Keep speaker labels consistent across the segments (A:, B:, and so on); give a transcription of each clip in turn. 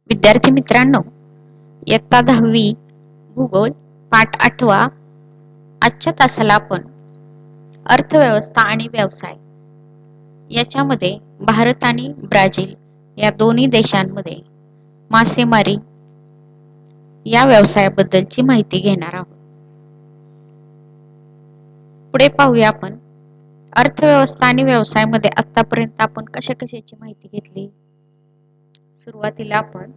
A: विद्यार्थी मित्रांनो, इयत्ता 10वी भूगोल पाठ 8 आजच्या तासाला आपण अर्थव्यवस्था आणि व्यवसाय याच्यामध्ये भारत आणि ब्राझील या दोन्ही देशांमध्ये मासेमारी या व्यवसायाबद्दलची माहिती घेणार आहोत. पुढे पाहूया आपण अर्थव्यवस्था आणि व्यवसायामध्ये आतापर्यंत आपण कशाची माहिती घेतली. सुरुवातीला आपण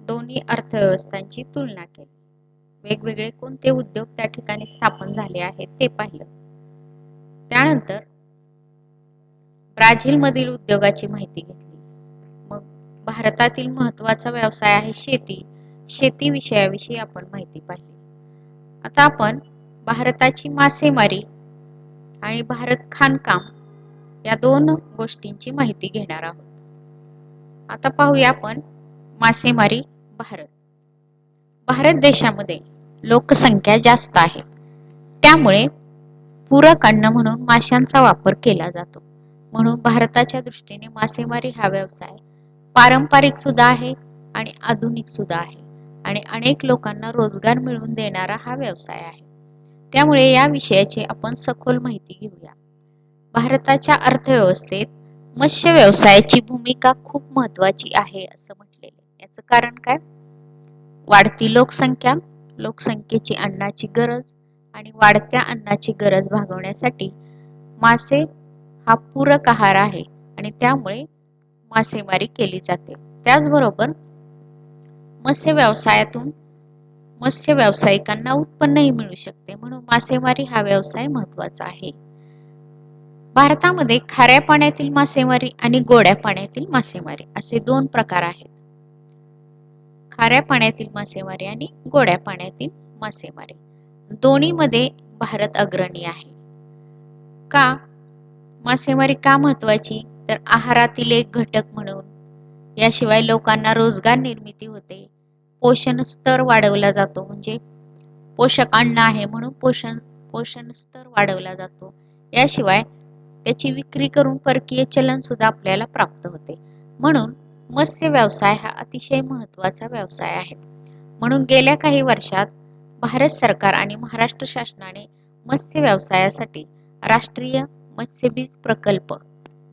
A: दोन्ही अर्थव्यवस्थांची तुलना केली. वेगवेगळे कोणते उद्योग त्या ठिकाणी स्थापन झाले आहेत ते पाहिलं. त्यानंतर ब्राझील मधील उद्योगाची माहिती घेतली. मग भारतातील महत्त्वाचा व्यवसाय आहे शेती विषयाविषयी आपण माहिती पाहिली. आता आपण भारताची मासेमारी आणि भारत खाणकाम या दोन गोष्टींची माहिती घेणार आहोत. आता पाहूया आपण मासेमारी. भारत देशामध्ये लोकसंख्या जास्त आहे, त्यामुळे पूरक अन्न म्हणून माशांचा वापर केला जातो. म्हणून भारताच्या दृष्टीने मासेमारी हा व्यवसाय पारंपरिक सुद्धा आहे आणि आधुनिक सुद्धा आहे आणि अनेक लोकांना रोजगार मिळवून देणारा हा व्यवसाय आहे. त्यामुळे या विषयाची आपण सखोल माहिती घेऊया. भारताच्या अर्थव्यवस्थेत मत्स्य व्यवसायाची भूमिका खूप महत्वाची आहे असं म्हटलेले. याचं कारण काय? वाढती लोकसंख्येची अन्नाची गरज आणि वाढत्या अन्नाची गरज भागवण्यासाठी मासे हा पूरक आहार आहे आणि त्यामुळे मासेमारी केली जाते. त्याचबरोबर मत्स्य व्यवसायातून मत्स्य व्यावसायिकांना उत्पन्नही मिळू शकते, म्हणून मासेमारी हा व्यवसाय महत्वाचा आहे. भारतामध्ये खाऱ्या पाण्यातील मासेमारी आणि गोड्या पाण्यातील मासेमारी असे दोन प्रकार आहेत. खाऱ्या पाण्यातील मासेमारी आणि गोड्या पाण्यातील मासेमारी दोन्हीमध्ये भारत अग्रणी आहे. का? मासेमारी का महत्वाची? तर आहारातील एक घटक म्हणून, याशिवाय लोकांना रोजगार निर्मिती होते, पोषण स्तर वाढवला जातो, म्हणजे पोषक अन्न आहे म्हणून पोषण स्तर वाढवला जातो. याशिवाय त्याची विक्री करून परकीय चलन सुद्धा आपल्याला प्राप्त होते. म्हणून मत्स्य व्यवसाय हा अतिशय महत्वाचा व्यवसाय आहे. म्हणून गेल्या काही वर्षात भारत सरकार आणि महाराष्ट्र शासनाने मत्स्य व्यवसायासाठी राष्ट्रीय मत्स्यबीज प्रकल्प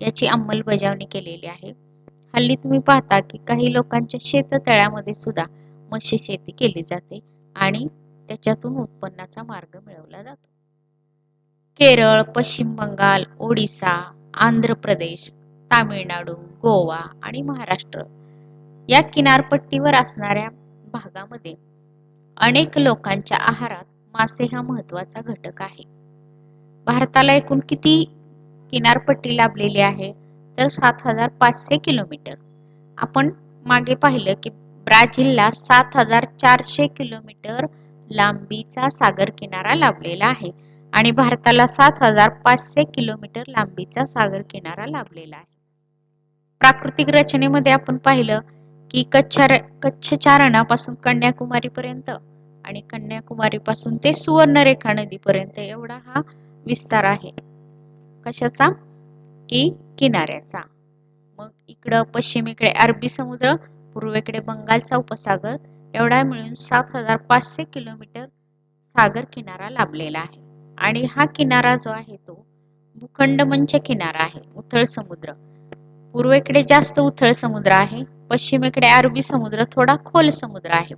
A: याची अंमलबजावणी केलेली आहे. हल्ली तुम्ही पाहता की काही लोकांच्या शेततळ्यामध्ये सुद्धा मत्स्य शेती केली जाते आणि त्याच्यातून उत्पन्नाचा मार्ग मिळवला जातो. केरळ, पश्चिम बंगाल, ओडिसा, आंध्र प्रदेश, तामिळनाडू, गोवा आणि महाराष्ट्र या किनारपट्टीवर असणाऱ्या भागामध्ये अनेक लोकांच्या आहारात मासे हा महत्वाचा घटक आहे. भारताला एकूण किती किनारपट्टी लाभलेली आहे? तर 7,500 किलोमीटर. आपण मागे पाहिलं की ब्राझीलला 7,400 किलोमीटर लांबीचा सागर किनारा लाभलेला आहे आणि भारताला 7,500 किलोमीटर लांबीचा सागर किनारा लाभलेला आहे. प्राकृतिक रचनेमध्ये आपण पाहिलं की कच्छच्या रणापासून कन्याकुमारी पर्यंत आणि कन्याकुमारी पासून ते सुवर्णरेखा नदीपर्यंत एवढा हा विस्तार आहे. कशाचा? की किनाऱ्याचा. मग इकडं पश्चिमेकडे अरबी समुद्र, पूर्वेकडे बंगालचा उपसागर, एवढा मिळून 7,500 किलोमीटर सागर किनारा लाभलेला आहे. आणि हा किनारा जो आहे तो भूखंडमंच किनारा आहे. उथळ समुद्र, पूर्वेकडे जास्त उथळ समुद्र आहे, पश्चिमेकडे अरबी समुद्र थोडा खोल समुद्र आहे.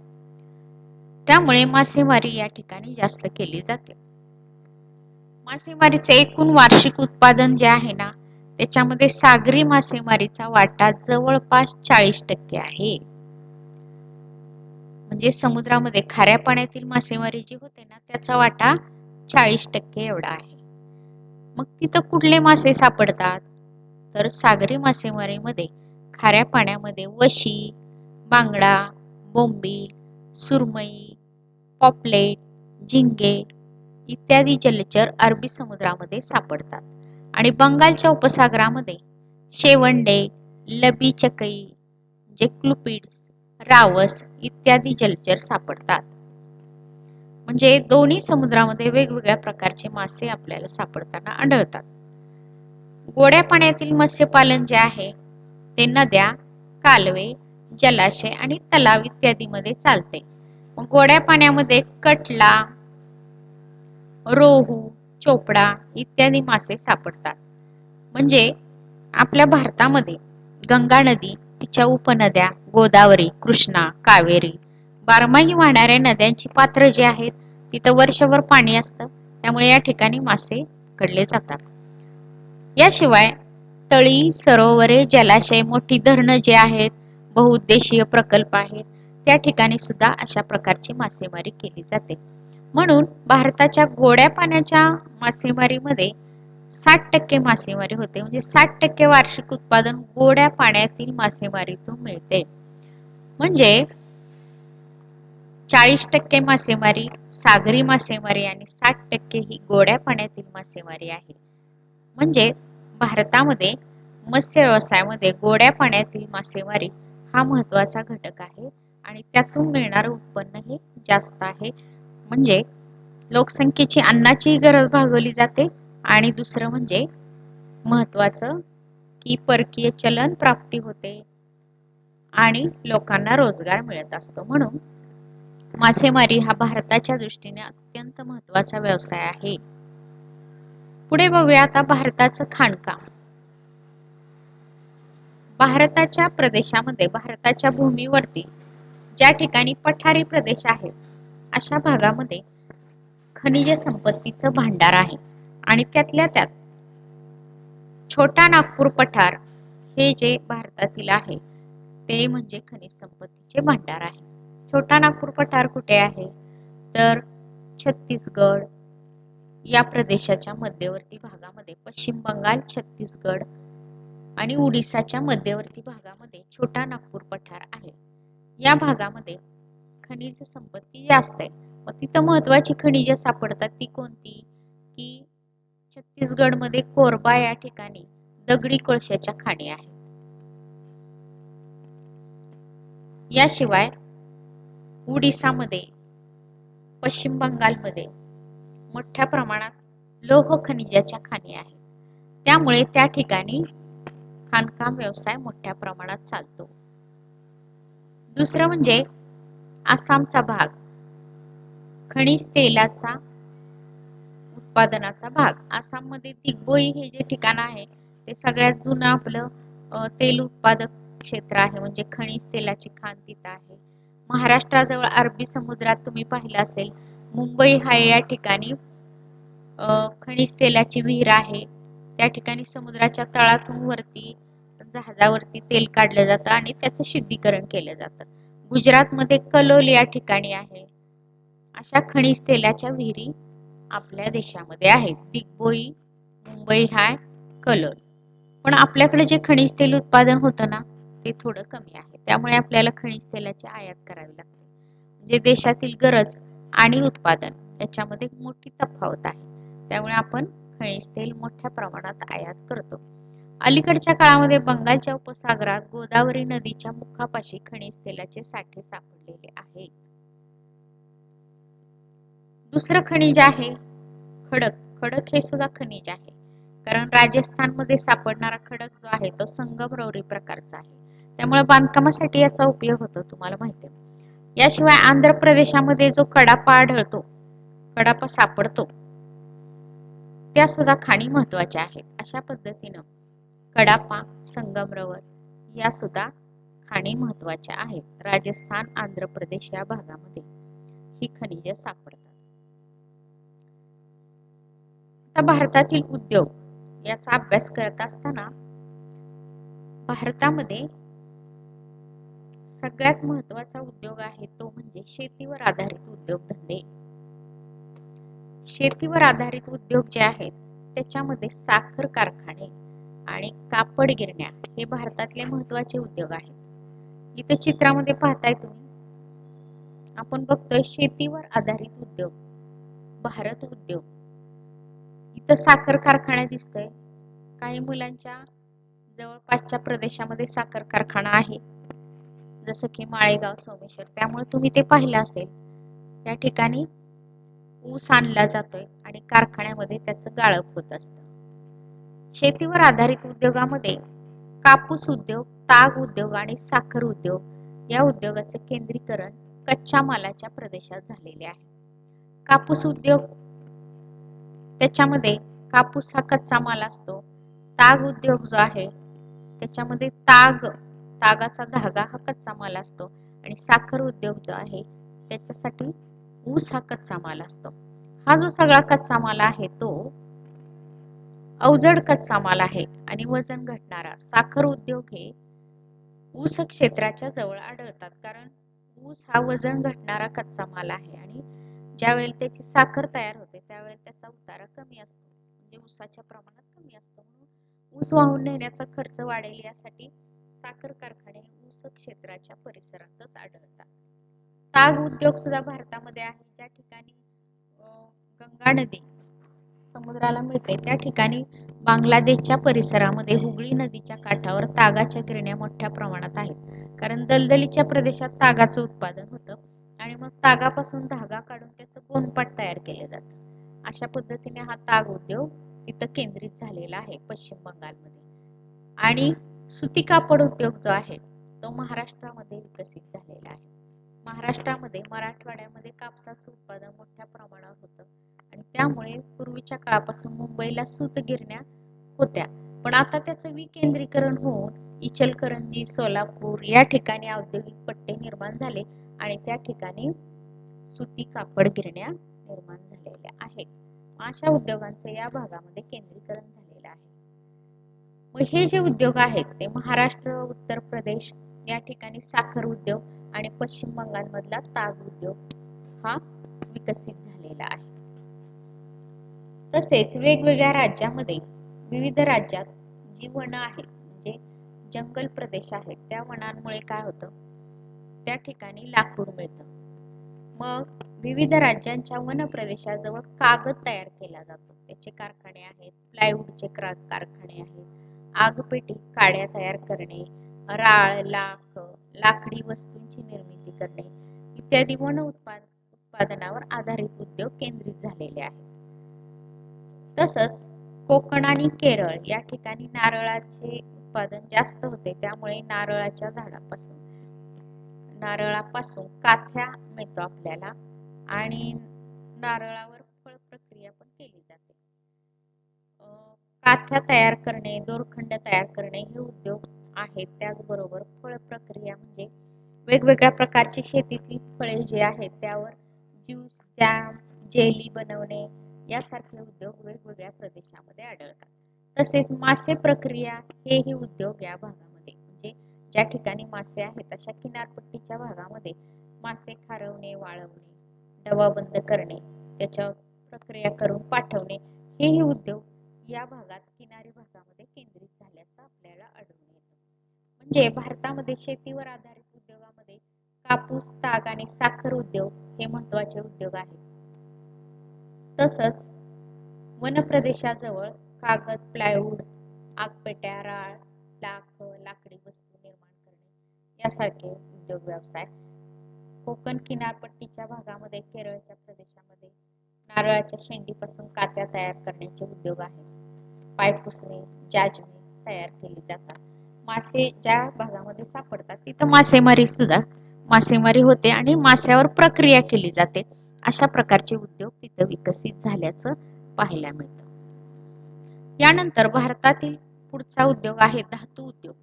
A: त्यामुळे मासेमारी या ठिकाणी जास्त केली जाते. मासेमारीचे एकूण वार्षिक उत्पादन जे आहे ना, त्याच्यामध्ये सागरी मासेमारीचा वाटा जवळपास 40% आहे. म्हणजे समुद्रामध्ये खाऱ्या पाण्यातील मासेमारी जी होते ना, त्याचा वाटा 40% एवढा आहे. मग तिथं कुठले मासे सापडतात? तर सागरी मासेमारीमध्ये खाऱ्या पाण्यामध्ये वशी, बांगडा, बोंबील, सुरमई, पॉपलेट, झिंगे इत्यादी जलचर अरबी समुद्रामध्ये सापडतात आणि बंगालच्या उपसागरामध्ये शेवंडे, लबी चकई, क्लुपिड्स, रावस इत्यादी जलचर सापडतात. म्हणजे दोन्ही समुद्रामध्ये वेगवेगळ्या प्रकारचे मासे आपल्याला सापडताना आढळतात. गोड्या पाण्यातील मत्स्यपालन जे आहे ते नद्या, कालवे, जलाशय आणि तलाव इत्यादीमध्ये चालते. मग गोड्या पाण्यामध्ये कटला, रोहू, चोपडा इत्यादी मासे सापडतात. म्हणजे आपल्या भारतामध्ये गंगा नदी, तिच्या उपनद्या गोदावरी, कृष्णा, कावेरी, बारमाही वाहणाऱ्या नद्यांची पात्र जी आहेत तिथं वर्षभर पाणी असतं, त्यामुळे या ठिकाणी मासे पकडले जातात. याशिवाय तळी, सरोवरे, जलाशय, मोठी धरणं जे आहेत, बहुउद्देशीय प्रकल्प आहेत, त्या ठिकाणी सुद्धा अशा प्रकारची मासेमारी केली जाते. म्हणून भारताच्या गोड्या पाण्याच्या मासेमारीमध्ये 60% मासेमारी होते. म्हणजे 60% वार्षिक उत्पादन गोड्या पाण्यातील मासेमारीतून मिळते. म्हणजे 40% मासेमारी सागरी मासेमारी आणि 60% ही गोड्या पाण्यातील मासेमारी आहे. म्हणजे भारतामध्ये मत्स्य व्यवसायामध्ये गोड्या पाण्यातील मासेमारी हा महत्वाचा घटक आहे आणि त्यातून मिळणारं उत्पन्नही जास्त आहे. म्हणजे लोकसंख्येची अन्नाची गरज भागवली जाते आणि दुसरं म्हणजे महत्वाचं की परकीय चलन प्राप्ती होते आणि लोकांना रोजगार मिळत असतो. म्हणून मासेमारी हा भारताच्या दृष्टीने अत्यंत महत्वाचा व्यवसाय आहे. पुढे बघूया आता भारताचं खाणकाम. भारताच्या प्रदेशामध्ये भारताच्या भूमीवरती ज्या ठिकाणी पठारी प्रदेश आहे अशा भागामध्ये खनिज संपत्तीचं भांडार आहे आणि त्यातल्या त्यात छोटा नागपूर पठार हे जे भारतातील आहे ते म्हणजे खनिज संपत्तीचे भांडार आहे. छोटा नागपूर पठार कुठे आहे तर छत्तीसगड या प्रदेशाच्या मध्यवर्ती भागामध्ये, पश्चिम बंगाल, छत्तीसगड आणि उडिसाच्या मध्यवर्ती भागामध्ये छोटा नागपूर पठार आहे. या भागामध्ये खनिज संपत्ती जास्त आहे. मग तिथं महत्वाची खनिजे सापडतात ती कोणती की छत्तीसगड मध्ये कोरबा या ठिकाणी दगडी कोळशाच्या खाणी आहेत. याशिवाय उडिसामध्ये, पश्चिम बंगालमध्ये मोठ्या प्रमाणात लोह खनिजाच्या खाणी आहेत. त्यामुळे त्या ठिकाणी खाणकाम व्यवसाय मोठ्या प्रमाणात चालतो. दुसरं म्हणजे आसामचा भाग, खनिज तेलाचा उत्पादनाचा भाग. आसाममध्ये दिग्बोई हे जे ठिकाण आहे ते सगळ्यात जुनं आपलं तेल उत्पादक क्षेत्र आहे. म्हणजे खनिज तेलाची खाण तिथं आहे. महाराष्ट्राजवळ अरबी समुद्रात तुम्ही पाहिलं असेल मुंबई हाय या ठिकाणी खनिज तेलाची विहीर आहे. त्या ठिकाणी समुद्राच्या तळातून वरती जहाजावरती तेल काढलं जातं आणि त्याचं शुद्धीकरण केलं जातं. गुजरातमध्ये कलोल या ठिकाणी आहे. अशा खनिज तेलाच्या विहिरी आपल्या देशामध्ये आहेत. दिग्बोई, मुंबई हाय, कलोल. पण आपल्याकडे जे खनिज तेल उत्पादन होतं ना ते थोडं कमी आहे. त्यामुळे आपल्याला खनिज तेलाची आयात करावी लागते. म्हणजे देशातील गरज आणि उत्पादन याच्यामध्ये मोठी तफावत आहे. त्यामुळे आपण खनिज तेल मोठ्या प्रमाणात आयात करतो. अलीकडच्या काळामध्ये बंगालच्या उपसागरात गोदावरी नदीच्या मुखापाशी खनिज तेलाचे साठे सापडलेले आहेत. दुसरं खनिज आहे खडक. खडक हे सुद्धा खनिज आहे. कारण राजस्थानमध्ये सापडणारा खडक जो आहे तो संगमरवरी प्रकारचा आहे. त्यामुळे बांधकामासाठी याचा उपयोग होतो, तुम्हाला माहिती आहे. याशिवाय आंध्र प्रदेशामध्ये जो कडापा आढळतो, कडापा सापडतो, त्या सुद्धा खाणी महत्वाच्या आहेत. अशा पद्धतीनं कडापा, संगमरवर या सुद्धा खाणी महत्वाच्या आहेत. राजस्थान, आंध्र प्रदेश या भागामध्ये ही खनिजे सापडतात. आता भारतातील उद्योग याचा अभ्यास करत असताना भारतामध्ये सगळ्यात महत्वाचा उद्योग आहे तो म्हणजे शेतीवर आधारित उद्योगधंदे. शेतीवर आधारित उद्योग जे आहेत त्याच्यामध्ये साखर कारखाने आणि कापड गिरण्या हे भारतातले महत्वाचे उद्योग आहेत. इथे चित्रामध्ये पाहताय तुम्ही, आपण बघतोय शेतीवर आधारित उद्योग, भारत उद्योग. इथं साखर कारखाना दिसतोय. काही मुलांच्या जवळपासच्या प्रदेशामध्ये साखर कारखाना आहे, जसं की माळेगाव, सोमेश्वर. त्यामुळे तुम्ही ते पाहिलं असेल. त्या ठिकाणी ऊस आणला जातोय आणि कारखान्यामध्ये त्याचं गाळप होत असतं. शेतीवर आधारित उद्योगामध्ये कापूस उद्योग, ताग उद्योग आणि साखर उद्योग या उद्योगाचे केंद्रीकरण कच्च्या मालाच्या प्रदेशात झालेले आहे. कापूस उद्योग, त्याच्यामध्ये कापूस हा कच्चा माल असतो. ताग उद्योग जो आहे त्याच्यामध्ये तागाचा धागा हा कच्चा माल असतो आणि साखर उद्योग जो आहे त्याच्यासाठी ऊस हा कच्चा माल असतो. हा जो सगळा कच्चा माल आहे तो अवजड कच्चा माल आहे आणि वजन घटणारा. साखर उद्योग हे ऊस क्षेत्राच्या जवळ आढळतात, कारण ऊस हा वजन घटणारा कच्चा माल आहे आणि ज्यावेळेला त्याची साखर तयार होते त्यावेळेला त्याचा उतारा कमी असतो, म्हणजे ऊसाच्या प्रमाणात कमी असतो. म्हणून ऊस वाहून नेण्याचा खर्च वाढेल यासाठी साखर कारखाने ऊस क्षेत्राच्या परिसरातच आढळतात. ताग उद्योग सुद्धा भारतामध्ये आहे. ज्या ठिकाणी गंगा नदी समुद्राला मिळते त्या ठिकाणी बांगलादेशच्या परिसरामध्ये हुगळी नदीच्या काठावर तागाच्या गिरण्या मोठ्या प्रमाणात आहेत, कारण दलदलीच्या प्रदेशात तागाचं उत्पादन होतं आणि मग तागापासून धागा काढून त्याचं गोणपाट तयार केले जातं. अशा पद्धतीने हा ताग उद्योग तिथं केंद्रित झालेला आहे पश्चिम बंगालमध्ये. आणि सुती कापड उद्योग जो आहे तो महाराष्ट्रामध्ये विकसित झालेला आहे. महाराष्ट्रामध्ये मराठवाड्यामध्ये कापसाचं उत्पादन मोठ्या प्रमाणावर होतं आणि त्यामुळे पूर्वीच्या काळापासून मुंबईला सूतगिरण्या होत्या, पण आता त्याचं विकेंद्रीकरण होऊन इचलकरंजी, सोलापूर या ठिकाणी औद्योगिक पट्टे निर्माण झाले आणि त्या ठिकाणी सुती कापड गिरण्या निर्माण झालेल्या आहेत. अशा उद्योगांचे या भागामध्ये केंद्रीकरण झालेलं आहे. मग हे जे उद्योग आहेत ते महाराष्ट्र, उत्तर प्रदेश या ठिकाणी साखर उद्योग आणि पश्चिम बंगालमधला ताग उद्योग हा विकसित झालेला आहे. तसेच वेगवेगळ्या राज्यामध्ये विविध राज्यात जी वनं आहेत म्हणजे जंगल प्रदेश आहेत त्या वनांमुळे काय होतं, त्या ठिकाणी लाकूड मिळतं. मग विविध राज्यांच्या वन प्रदेशाजवळ कागद तयार केला जातो, त्याचे कारखाने आहेत. प्लायवूडचे कारखाने आहेत. आगपेटी, काड्या तयार करणे, राळ, लाख, लाकडी वस्तूंची निर्मिती करणे इत्यादी वन उत्पादनावर आधारित उद्योग केंद्रित झालेले आहेत. तसंच कोकण आणि केरळ या ठिकाणी नारळाचे उत्पादन जास्त होते, त्यामुळे नारळापासून काथ्या मिळतो आपल्याला आणि नारळावर फळ प्रक्रिया पण केली जाते. काथ्या तयार करणे, दोरखंड तयार करणे हे उद्योग आहेत. त्याचबरोबर फळ प्रक्रिया म्हणजे वेगवेगळ्या प्रकारची शेतीतली फळे जे आहेत त्यावर ज्यूस, जॅम, जेली बनवणे यासारखे उद्योग वेगवेगळ्या प्रदेशामध्ये आढळतात. तसेच मासे प्रक्रिया हेही उद्योग या भागामध्ये म्हणजे ज्या ठिकाणी मासे आहेत अशा किनारपट्टीच्या भागामध्ये मासे खारवणे, वाळवणे, डबाबंद करणे, त्याच्यावर प्रक्रिया करून पाठवणे हेही उद्योग या भागात किनारी भागामध्ये केंद्रित झाल्याचं आपल्याला आढळून येतं. म्हणजे भारतामध्ये शेतीवर आधारित उद्योगामध्ये कापूस, ताग आणि साखर उद्योग हे महत्वाचे उद्योग आहेत. तसंच वन प्रदेशाजवळ कागद, प्लायवूड, आगपेट्या, राळ, लाख, लाकडी वस्तू निर्माण करणे यासारखे उद्योग व्यवसाय. कोकण किनारपट्टीच्या भागामध्ये केरळच्या प्रदेशामध्ये नारळाच्या शेंडीपासून कात्या तयार करण्याचे उद्योग आहेत. पायपुसणे, जाजमे तयार केली जातात. मासे ज्या भागामध्ये सापडतात तिथं मासेमारी होते आणि मास्यावर प्रक्रिया केली जाते. अशा प्रकारचे उद्योग तिथं विकसित झाल्याचं पाहायला मिळतं. यानंतर भारतातील पुढचा उद्योग आहे धातू उद्योग.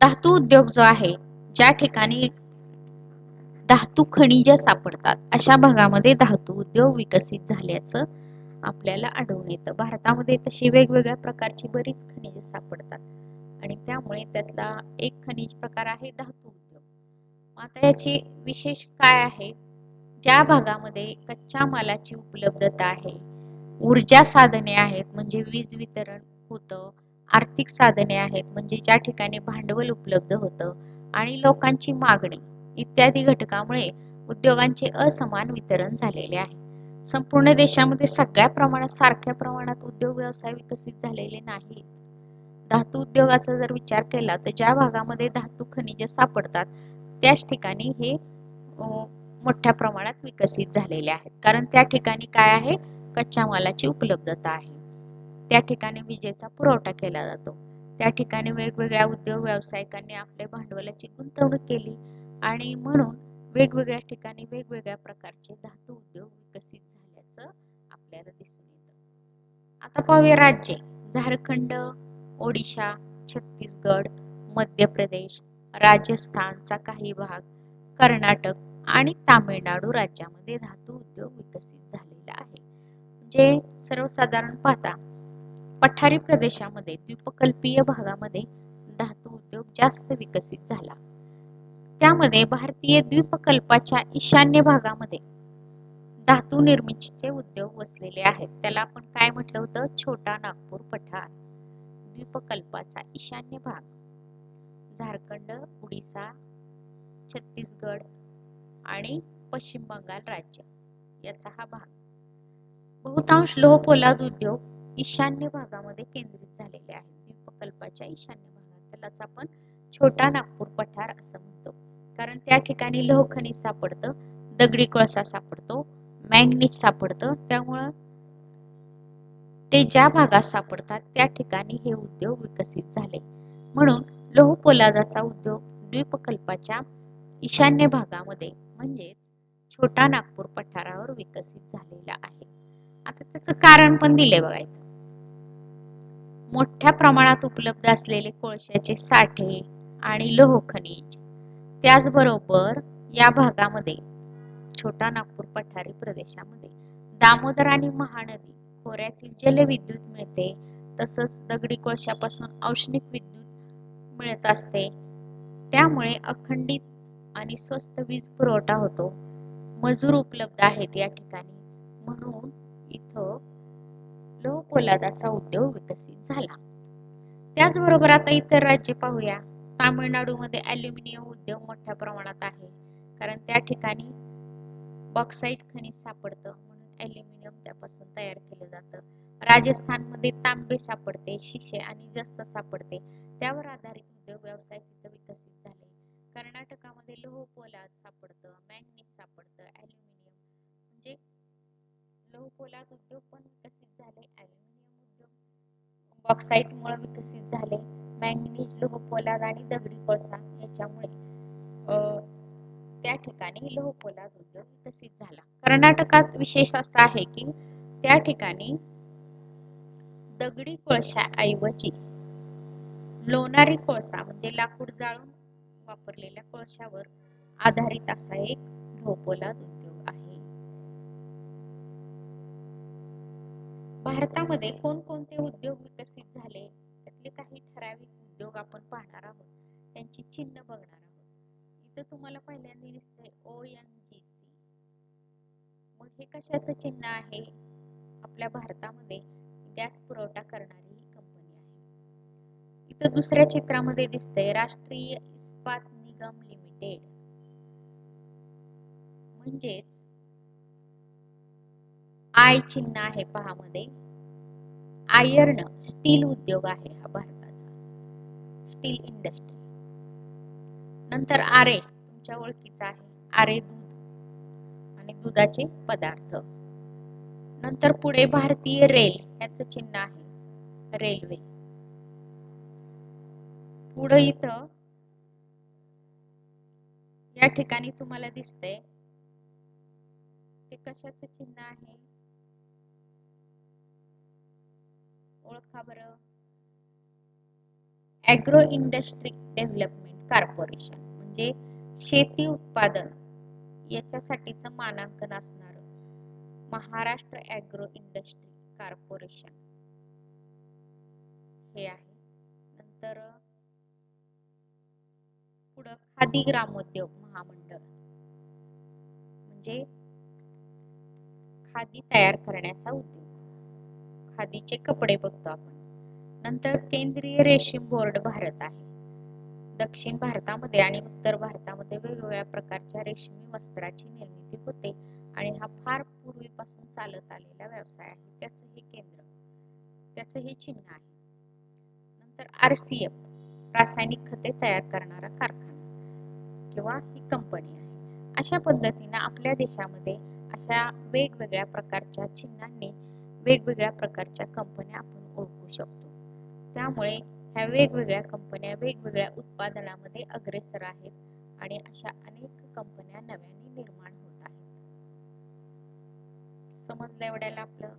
A: धातू उद्योग जो आहे ज्या ठिकाणी धातू खनिज सापडतात अशा भागामध्ये धातू उद्योग विकसित झाल्याचं आपल्याला आढळून येतं. भारतामध्ये तशी वेगवेगळ्या प्रकारची बरीच खनिजे सापडतात आणि त्यामुळे त्यातला एक खनिज प्रकार आहे धातू उद्योग. आता याची विशेष काय आहे, ज्या भागामध्ये कच्च्या मालाची उपलब्धता आहे, ऊर्जा साधने आहेत म्हणजे वीज वितरण होतं, आर्थिक साधने आहेत म्हणजे ज्या ठिकाणी भांडवल उपलब्ध होतं आणि लोकांची मागणी इत्यादी घटकामुळे उद्योगांचे असमान वितरण झालेले आहे. संपूर्ण देशामध्ये सारख्या प्रमाणात उद्योग व्यवसाय विकसित झालेले नाहीत. धातू उद्योगाचा जर विचार केला तर ज्या भागामध्ये धातू खनिजे सापडतात त्याच ठिकाणी हे मोठ्या प्रमाणात विकसित झालेले आहेत, कारण त्या ठिकाणी काय आहे, कच्च्या मालाची उपलब्धता आहे, त्या ठिकाणी विजेचा पुरवठा केला जातो, त्या ठिकाणी वेगवेगळ्या उद्योग व्यावसायिकांनी आपल्या भांडवलाची गुंतवणूक केली आणि म्हणून वेगवेगळ्या ठिकाणी वेगवेगळ्या प्रकारचे धातू उद्योग विकसित झाल्याचं आपल्याला दिसून येतं. आता पाहूया राज्ये. झारखंड, ओडिशा, छत्तीसगड, मध्य प्रदेश, राजस्थानचा काही भाग, कर्नाटक आणि तामिळनाडू राज्यामध्ये धातू उद्योग विकसित झालेला आहे. जे सर्वसाधारण पाहता पठारी प्रदेशामध्ये द्वीपकल्पीय भागामध्ये धातू उद्योग जास्त विकसित झाला. त्यामध्ये भारतीय द्वीपकल्पाच्या ईशान्य भागामध्ये धातू निर्मितीचे उद्योग वसलेले आहेत. त्याला आपण काय म्हटलं होतं? छोटा नागपूर पठार. द्वीपकल्पाचा ईशान्य भाग झारखंड, ओडिसा, छत्तीसगड आणि पश्चिम बंगाल राज्य याचा हा भाग. बहुतांश लोह पोलाद उद्योग ईशान्य भागामध्ये केंद्रित झालेले आहेत. द्वीपकल्पाच्या ईशान्य भागात. त्यालाच आपण छोटा नागपूर पठार असं म्हणतो. कारण त्या ठिकाणी लोह खनिज सापडतं, दगडी कोळसा सापडतो, मॅंगनीज सापडतं. त्यामुळं ते ज्या भागात सापडतात त्या ठिकाणी हे उद्योग विकसित झाले. म्हणून लोह पोलादाचा उद्योग द्वीपकल्पाच्या ईशान्य भागामध्ये म्हणजेच छोटा नागपूर पठारावर विकसित झालेला आहे. आता त्याचं कारण पण दिले बघा इथं. मोठ्या प्रमाणात उपलब्ध असलेले कोळशाचे साठे आणि लोह खनिज, त्याचबरोबर या भागामध्ये छोटा नागपूर पठारी प्रदेशामध्ये दामोदर आणि महानदी खोऱ्यातील जलविद्युत मिळते. तसंच दगडी कोळशापासून औष्णिक विद्युत मिळत असते. त्यामुळे अखंडित आणि स्वस्त वीज पुरवठा होतो. मजूर उपलब्ध आहेत या ठिकाणी. म्हणून इथं लोह पोलादाचा उद्योग विकसित झाला. त्याचबरोबर आता इतर राज्य पाहूया. तामिळनाडूमध्ये ॲल्युमिनियम उद्योग मोठ्या प्रमाणात आहे. कारण त्या ठिकाणी बॉक्साईट खनिज सापडतं, म्हणून ॲल्युमिनियम त्यापासून तयार केलं जातं. राजस्थानमध्ये तांबे सापडते, शिसे आणि जस्त सापडते. त्यावर आधारित उद्योग व्यवसाय तिथं विकसित झाले. कर्नाटकामध्ये लोह पोलाद सापडतं, मॅंगनीज सापडतं, ॲल्युमिनियम म्हणजे लोह पोलाद उद्योग पण विकसित झाले. ॲल्युमिनियम उद्योग बॉक्साईट मुळे विकसित झाले. मॅंगनीज, लोह पोलाद आणि दगडी कोळसा याच्यामुळे त्या ठिकाणी लोह पोलाद उद्योग विकसित झाला. कर्नाटकात विशेष असा आहे की त्या ठिकाणी दगडी कोळशाऐवजी लोणारी कोळसा म्हणजे लाकूड जाळून वापरलेल्या कोळशावर आधारित असा एक लोह पोलाद उद्योग आहे. भारतामध्ये कोणकोणते उद्योग विकसित झाले त्यातले काही ठराविक उद्योग आपण पाहणार आहोत. त्यांची चिन्ह बघणार आहोत. इथं तुम्हाला पहिल्यांदा दिसतंय ONGC. मग हे कशाचं चिन्ह आहे? आपल्या भारतामध्ये गॅस पुरवठा करणारी ही कंपनी आहे. इथं दुसऱ्या चित्रामध्ये दिसतंय राष्ट्रीय इस्पात निगम लिमिटेड. म्हणजेच आय चिन्ह आहे पहा मध्ये. आयर्न स्टील उद्योग आहे हा भारताचा, स्टील इंडस्ट्री. नंतर आरे तुमच्या ओळखीचा आहे, आरे दूध आणि दुधाचे पदार्थ. नंतर पुढे भारतीय रेल याचं चिन्ह आहे, रेल्वे. पुढे इथं या ठिकाणी तुम्हाला दिसतंय ते कशाचं चिन्ह आहे? ओळखा बरं. ॲग्रो इंडस्ट्री डेव्हलपमेंट कॉर्पोरेशन म्हणजे शेती उत्पादन याच्यासाठीचं मानांकन असणार महाराष्ट्र ॲग्रो इंडस्ट्री कॉर्पोरेशन हे आहे. नंतर पुढं खादी ग्रामोद्योग महामंडळ म्हणजे खादी तयार करण्याचा उद्योग, खादीचे कपडे बघतो आपण. नंतर केंद्रीय रेशीम बोर्ड भारत आहे. दक्षिण भारतामध्ये आणि उत्तर भारतामध्ये वेगवेगळ्या प्रकारच्या रेशमी वस्त्राची निर्मिती होते आणि हा फार पूर्वीपासून चालत आलेला व्यवसाय आहे. त्याचं हे केंद्र, त्याचं हे चिन्ह आहे. नंतर RCF रासायनिक खते तयार करणारा कारखाना किंवा ही कंपनी आहे. अशा पद्धतीने आपल्या देशामध्ये अशा वेगवेगळ्या प्रकारच्या चिन्हांनी वेगवेगळ्या प्रकारच्या कंपन्या आपण ओळखू शकतो. त्यामुळे ह्या वेगवेगळ्या कंपन्या वेगवेगळ्या उत्पादनामध्ये अग्रेसर आहेत आणि अशा अनेक कंपन्या नव्याने निर्माण होत आहेत. समजलं एवढ्याला आपलं